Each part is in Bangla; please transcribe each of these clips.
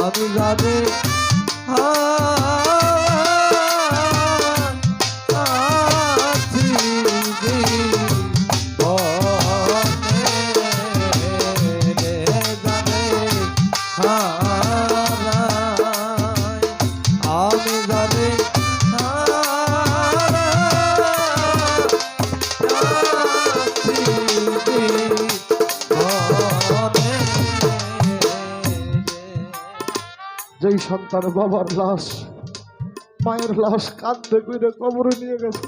আমি জানি যেই সন্তান বাবার লাশ মায়ের লাশ কাঁদতে কইরে কবরে নিয়ে গেছে,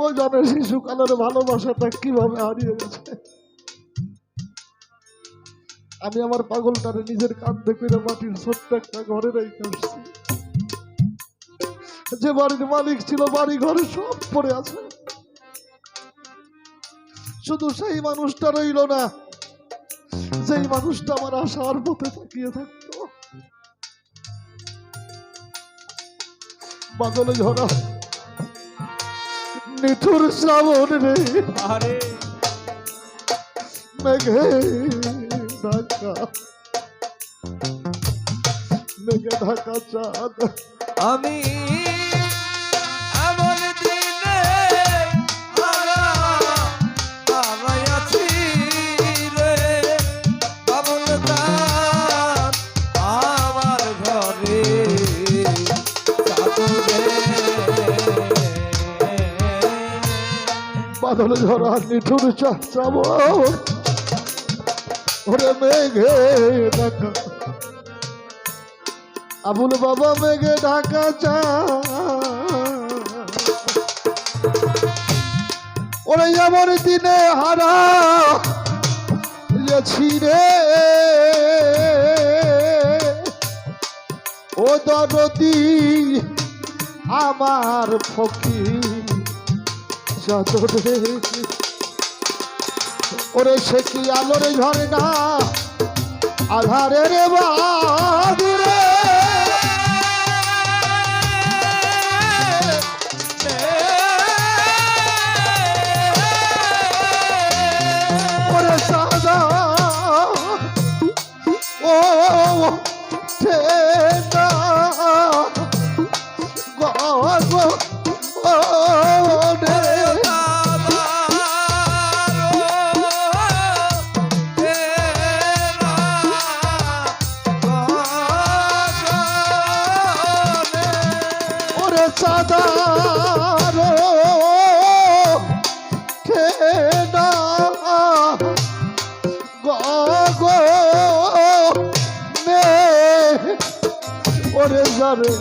ও জানে শিশুকালের ভালোবাসাটা কিভাবে হারিয়ে গেছে। আমি আমার পাগলটারে নিজের কাঁদতে কইরে মাটির ছোট্ট একটা ঘরে রেখে আসছি। যে বাড়ির মালিক ছিল বাড়ি ঘরে সব পড়ে আছে, শুধু সেই মানুষটা রইল না, যেই মানুষটা আমার আশার পথে তাকিয়ে থাকতো। বাদলে ঝরা নিঠুর শ্রাবণ রে, মেঘে ঢাকা মেঘে ঢাকা চাঁদ, আমি এমন দিনে হারাইয়াছি রে বাবুল দান আমার ঘরে বাদলে ঝরা নিঠুর শ্রাবণ ওরে মেঘে ঢাকা, আবুল বাবা মেঘে ঢাকা ওরে এমন দিনে হারা রে ও দরদি আমার ফকির চাদরে, ওরে সে কি আলোর ঝর্ণা আধারের বাদুরে, ওরে সাদা ও ঠেনা গো সাদারো ঠেনা গো নে ওরে যারে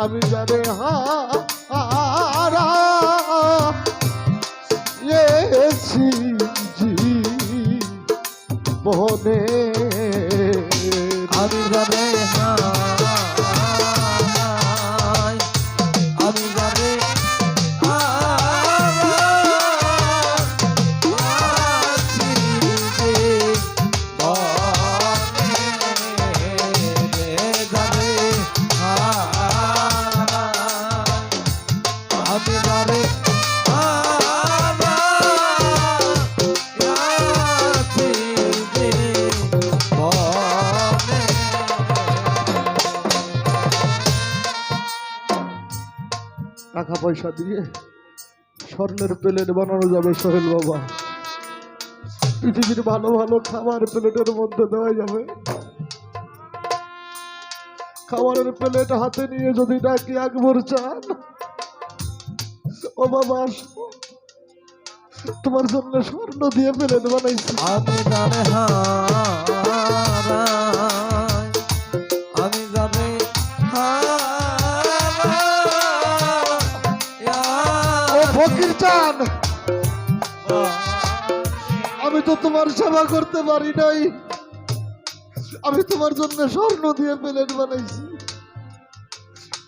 আমি যারে হারা এছি মোহনে, আমি যাবে আমি যাবে আমি যাবে টাকা পয়সা দিয়ে স্বর্ণের প্লেট বানানো যাবে সোহেল বাবা, পৃথিবীর ভালো ভালো খাবার প্লেটের মধ্যে দেওয়া যাবে। খাবারের প্লেট হাতে নিয়ে যদি ডাকি আকবর চান, ও বাবা আসো, তোমার জন্য স্বর্ণ দিয়ে প্লেট বানাইছি। আমি জানে আমি জানে ও ফকির চান, আমি তো তোমার সেবা করতে পারি নাই, আমি তোমার জন্য স্বর্ণ দিয়ে প্লেট বানাইছি,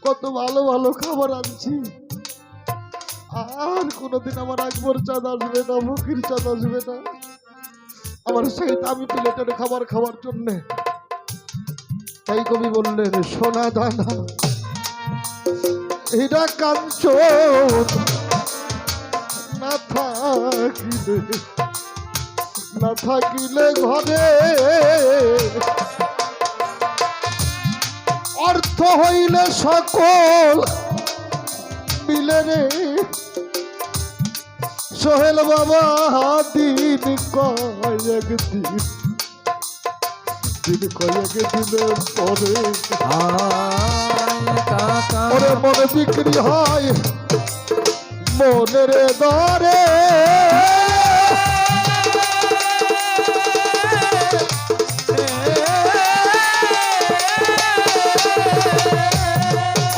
কত ভালো ভালো খাবার আনছি। আর কোনোদিন আমার আকবর চাঁদ আসবে না, ফকির চাঁদ আসবে না আমার সেই দামি প্লেটের খাবার খাওয়ার জন্য। তাই কবি বললেন সোনা দানা হীরা কাঞ্চন না থাকিলে না থাকিলে ঘরে অর্থ হইলে সকল মিলে রে সোহেল বাবা দিন কয়েক দিনের পরে ওরে মনে বিক্রি হয় মনের দরে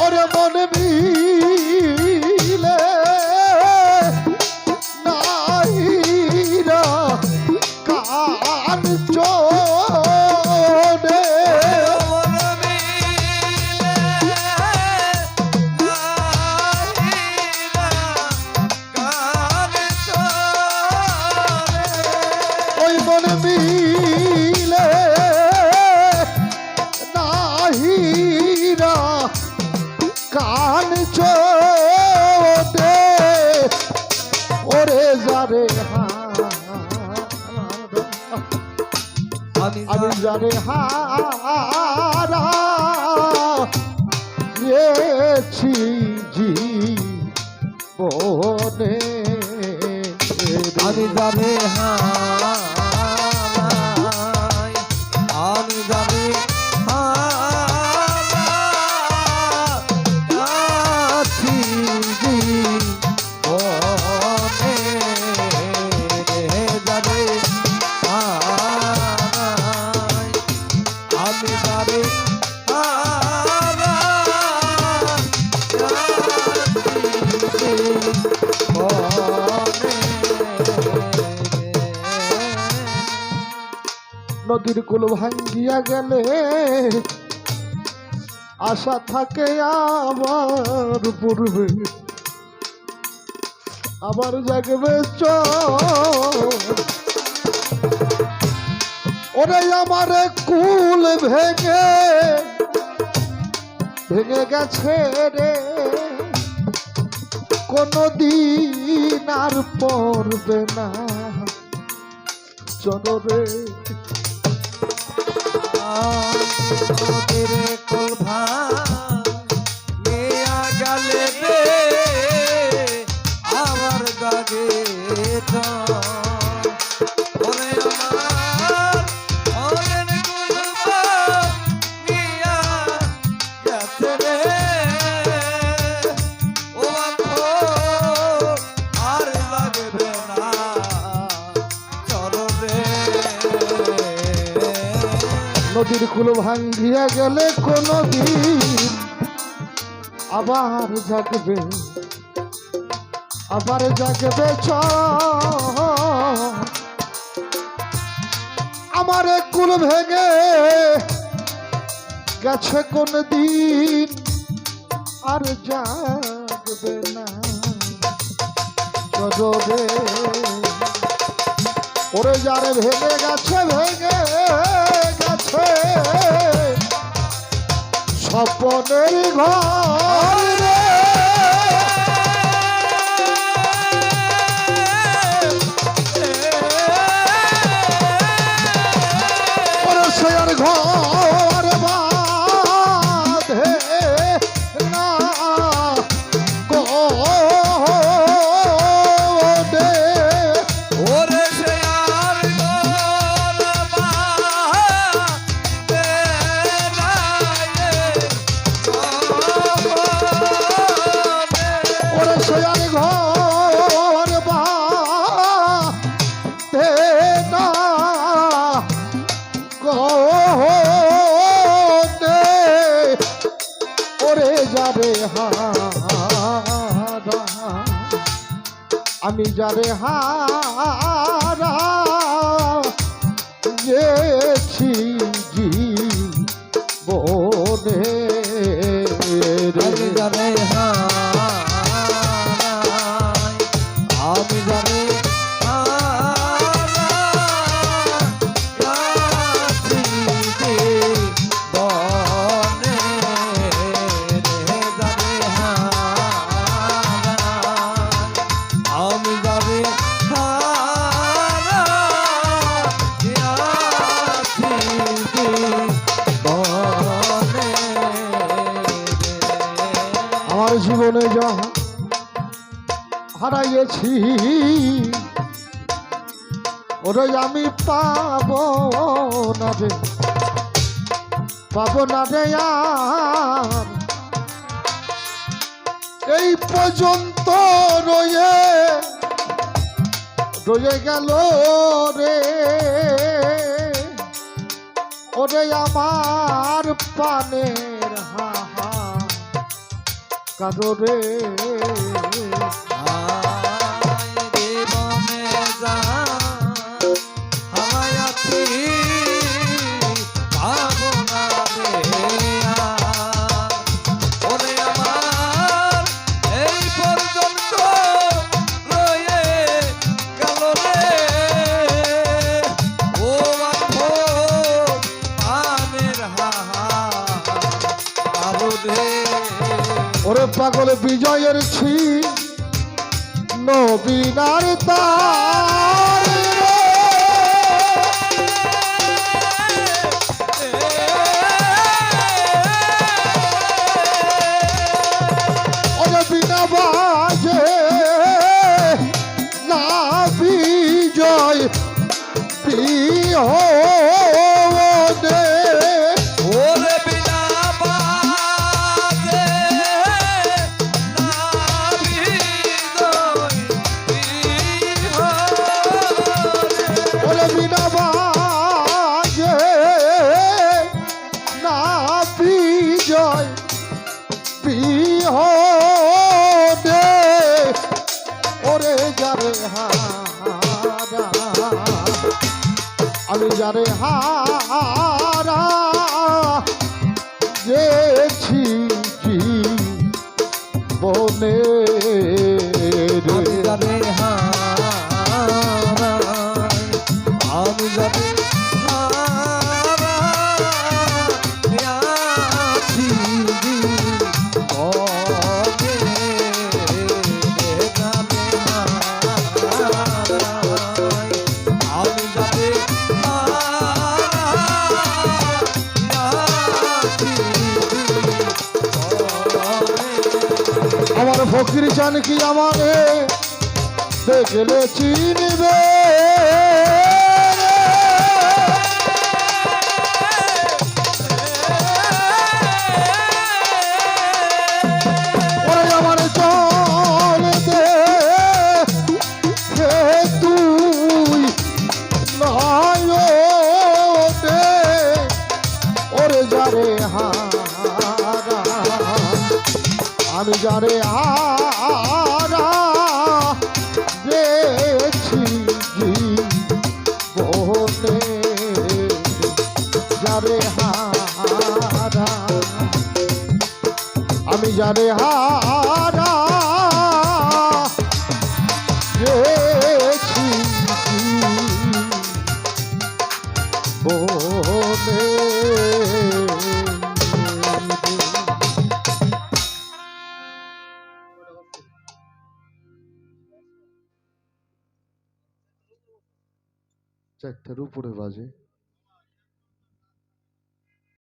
ওরে মনে মিলে নাইরা কান চোরে ওই মনে মিলে নাহিরা কান চোরে ওরে যারে আমি যারে হারা গেছি জীবনে আমি যাবে হারাই আমি যাবে হারাই জীবনে যাবে হারাই আমি যাবে নদীর কুল ভাঙ্গিয়া গেলে আশা থাকে আবার পূর্বে আবার জাগবে ওরে আমার কুল ভেঙে ভেঙে গেছে রে কোনদিন আর পড়বে না চনরে নদীর কুল ভাঙিয়া গেলে রে আবার জাগে ওরে আমার অনেক কুল ভাঙিয়া গেছে রে ও আর লাগবে না চররে নদীর কুল ভাঙ্গিয়া গেলে কোনদিন আবার জাগবে আমার কুল ভেঙে গেছে কোন দিন আর জাগবে না চরবে ওরে যারে ভেঙে গেছে স্বপ্নের ঘর রে ওরে সেয়ার ঘর বাঁধে না গোদে ওরে সে আর গোরবাতে রায়ে ওরে সেয়ার ঘর বাঁধে না গোদে ওরে যাবে হারা আমি যারে হারা গেছি জীবনে আমি জানে হারাই আমি জানে আমি যাবে গেছি ওরে আমি পাবো না রে আর এই পর্যন্ত রয়ে গেল রে ওরে আমার পানের হাহা কাঁদো রে ওরে পাগল বিজয়ের ছি নবীনার তার রে। ওরে বিনা বাজে না বিজয় বিহনে আমি যারে হারা গেছি বনে আমি যারে হারা আমি যারে আমার ফকির চান কি আমারে দেখলে চিনবে ওরে আমার চল দে তুই নয় ওরে যারে হারা আমি যারে হারা গেছি বনে যারে হারা আমি যারে হারা গেছি বনে চারটার উপরে বাজে।